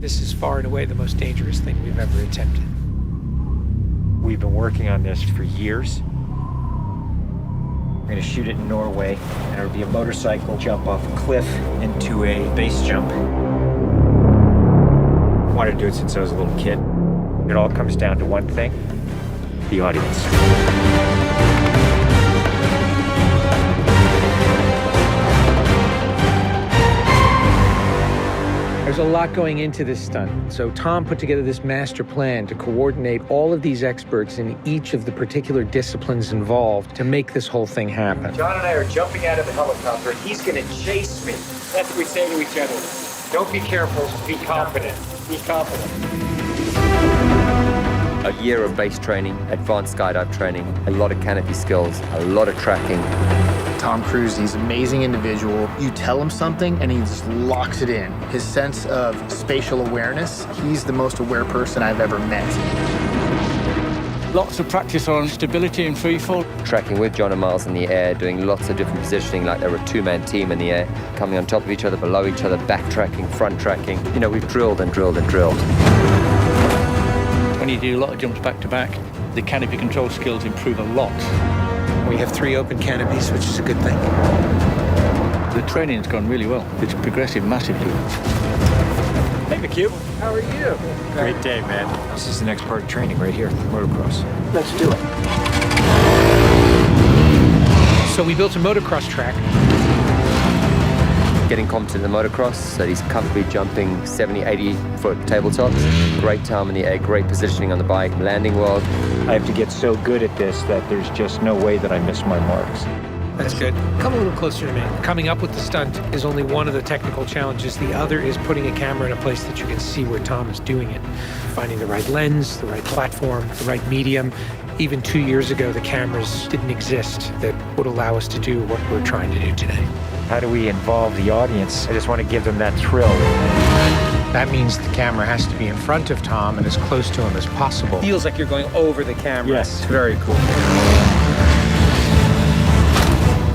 This is far and away the most dangerous thing we've ever attempted. We've been working on this for years. We're gonna shoot it in Norway, and it'll be a motorcycle jump off a cliff into a base jump. I wanted to do it since I was a little kid. It all comes down to one thing: the audience. There's a lot going into this stunt, so Tom put together this master plan to coordinate all of these experts in each of the particular disciplines involved to make this whole thing happen. John and I are jumping out of the helicopter. He's gonna chase me. That's what we say to each other. Don't be careful, be confident. Be confident. A year of base training, advanced skydive training, a lot of canopy skills, a lot of tracking. Tom Cruise, he's an amazing individual. You tell him something and he just locks it in. His sense of spatial awareness, he's the most aware person I've ever met. Lots of practice on stability and freefall. Tracking with John and Miles in the air, doing lots of different positioning like they were a two-man team in the air, coming on top of each other, below each other, backtracking, front tracking. You know, we've drilled and drilled and drilled. When you do a lot of jumps back to back, the canopy control skills improve a lot. We have 3 open canopies, which is a good thing. The training's gone really well. It's progressive massively. Hey, McHugh. How are you? Great day, man. This is the next part of training right here, motocross. Let's do it. So we built a motocross track. Getting competent in the motocross, so he's comfortably jumping 70, 80-foot tabletops. Great time in the air, great positioning on the bike, landing well. I have to get so good at this that there's just no way that I miss my marks. That's good. Come a little closer to me. Coming up with the stunt is only one of the technical challenges. The other is putting a camera in a place that you can see where Tom is doing it. Finding the right lens, the right platform, the right medium. Even 2 years ago, the cameras didn't exist that would allow us to do what we're trying to do today. How do we involve the audience? I just want to give them that thrill. That means the camera has to be in front of Tom and as close to him as possible. Feels like you're going over the camera. Yes, very cool.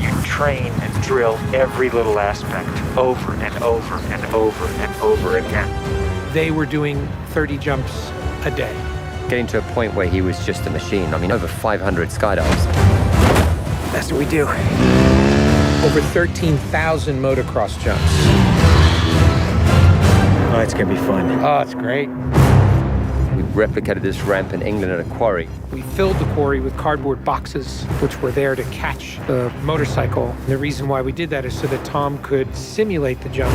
You train and drill every little aspect over and over and over and over again. They were doing 30 jumps a day. Getting to a point where he was just a machine. I mean, over 500 skydives. That's what we do. Over 13,000 motocross jumps. Oh, it's gonna be fun. Oh, it's great. We replicated this ramp in England at a quarry. We filled the quarry with cardboard boxes, which were there to catch the motorcycle. And the reason why we did that is so that Tom could simulate the jump.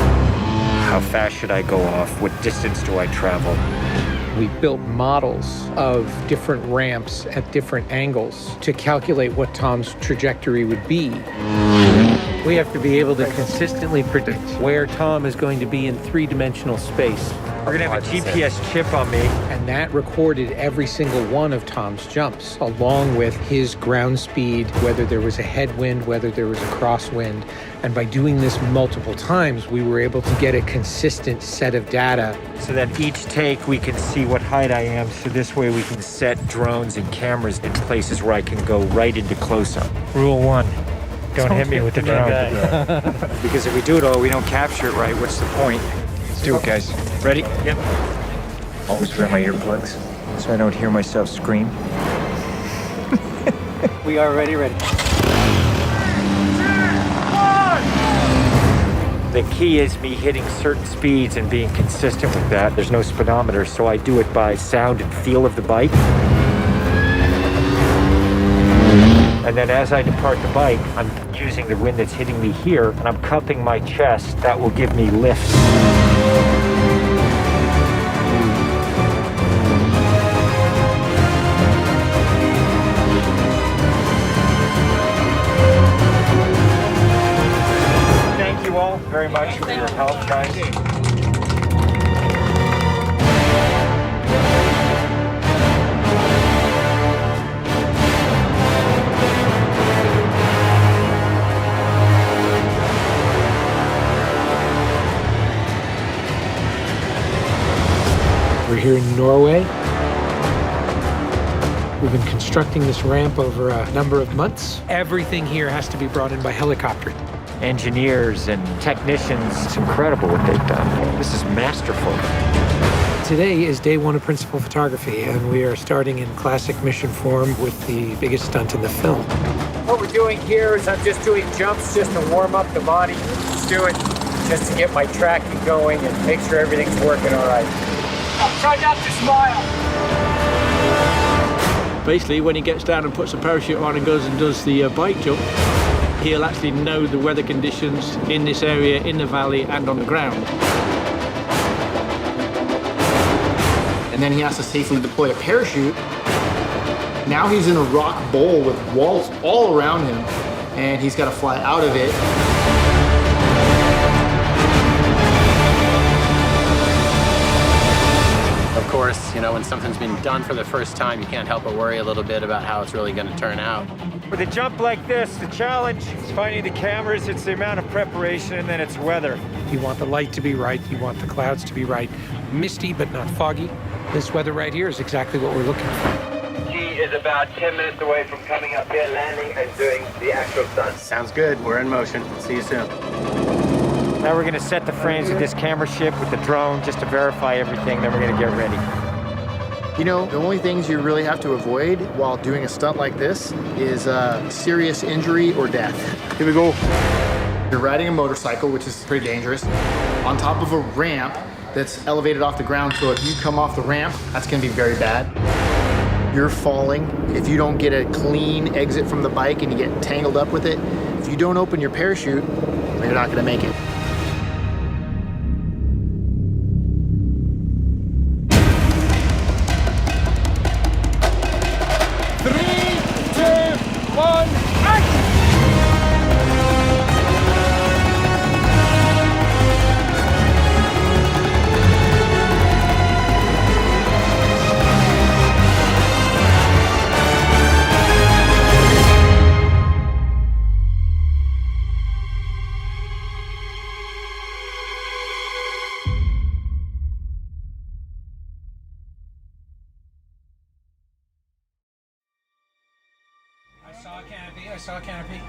How fast should I go off? What distance do I travel? We built models of different ramps at different angles to calculate what Tom's trajectory would be. We have to be able to consistently predict where Tom is going to be in 3-dimensional space. We're gonna have a GPS chip on me. And that recorded every single one of Tom's jumps, along with his ground speed, whether there was a headwind, whether there was a crosswind. And by doing this multiple times, we were able to get a consistent set of data. So that each take we can see what height I am, so this way we can set drones and cameras in places where I can go right into close-up. Rule 1, don't hit me with the drone. Because if we do it all, we don't capture it right, what's the point? Let's do it, guys. Ready? Yep. Always wear my earplugs so I don't hear myself scream. We are ready. The key is me hitting certain speeds and being consistent with that. There's no speedometer, so I do it by sound and feel of the bike. And then as I depart the bike, I'm using the wind that's hitting me here, and I'm cupping my chest. That will give me lift. Thank you all very much for your help, guys. We're here in Norway. We've been constructing this ramp over a number of months. Everything here has to be brought in by helicopter. engineers and technicians. It's incredible what they've done. This is masterful. Today is day one of principal photography, and we are starting in classic mission form with the biggest stunt in the film. What we're doing here is I'm just doing jumps just to warm up the body. Let's do it just to get my tracking going and make sure everything's working all right. Try not to smile. Basically, when he gets down and puts a parachute on and goes and does the bike jump, he'll actually know the weather conditions in this area, in the valley, and on the ground. And then he has to safely deploy a parachute. Now he's in a rock bowl with walls all around him, and he's got to fly out of it. Of course, you know, when something's been done for the first time, you can't help but worry a little bit about how it's really going to turn out. With a jump like this, the challenge is finding the cameras, it's the amount of preparation, and then it's weather. You want the light to be right, you want the clouds to be right. Misty, but not foggy. This weather right here is exactly what we're looking for. He is about 10 minutes away from coming up here, landing, and doing the actual stunt. Sounds good. We're in motion. See you soon. Now we're gonna set the frames of this camera ship with the drone just to verify everything, then we're gonna get ready. You know, the only things you really have to avoid while doing a stunt like this is serious injury or death. Here we go. You're riding a motorcycle, which is pretty dangerous, on top of a ramp that's elevated off the ground, so if you come off the ramp, that's gonna be very bad. You're falling. If you don't get a clean exit from the bike and you get tangled up with it, if you don't open your parachute, you're not gonna make it. I saw a canopy. To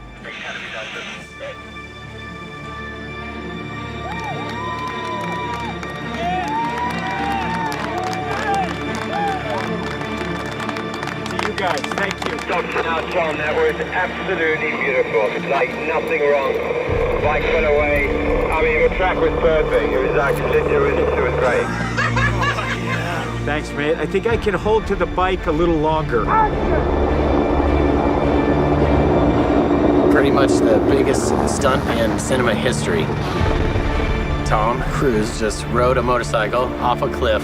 you guys, thank you. Dr. Now, Tom, that was absolutely beautiful. Like nothing wrong. Bike went away. I mean, the track was perfect. It was actually, it was great. Thanks, mate. I think I can hold to the bike a little longer. Pretty much the biggest stunt in cinema history. Tom Cruise just rode a motorcycle off a cliff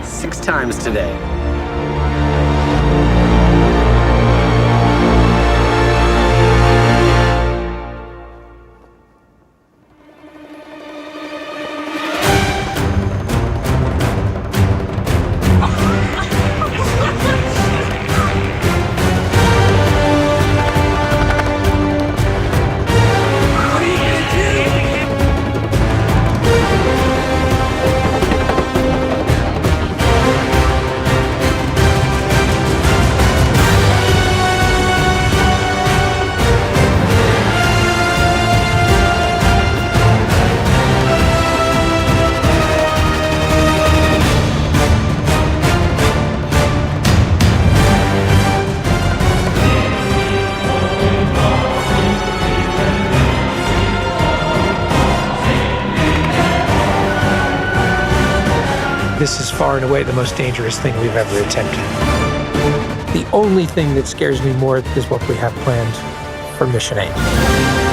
6 times today. This is far and away the most dangerous thing we've ever attempted. The only thing that scares me more is what we have planned for Mission 8.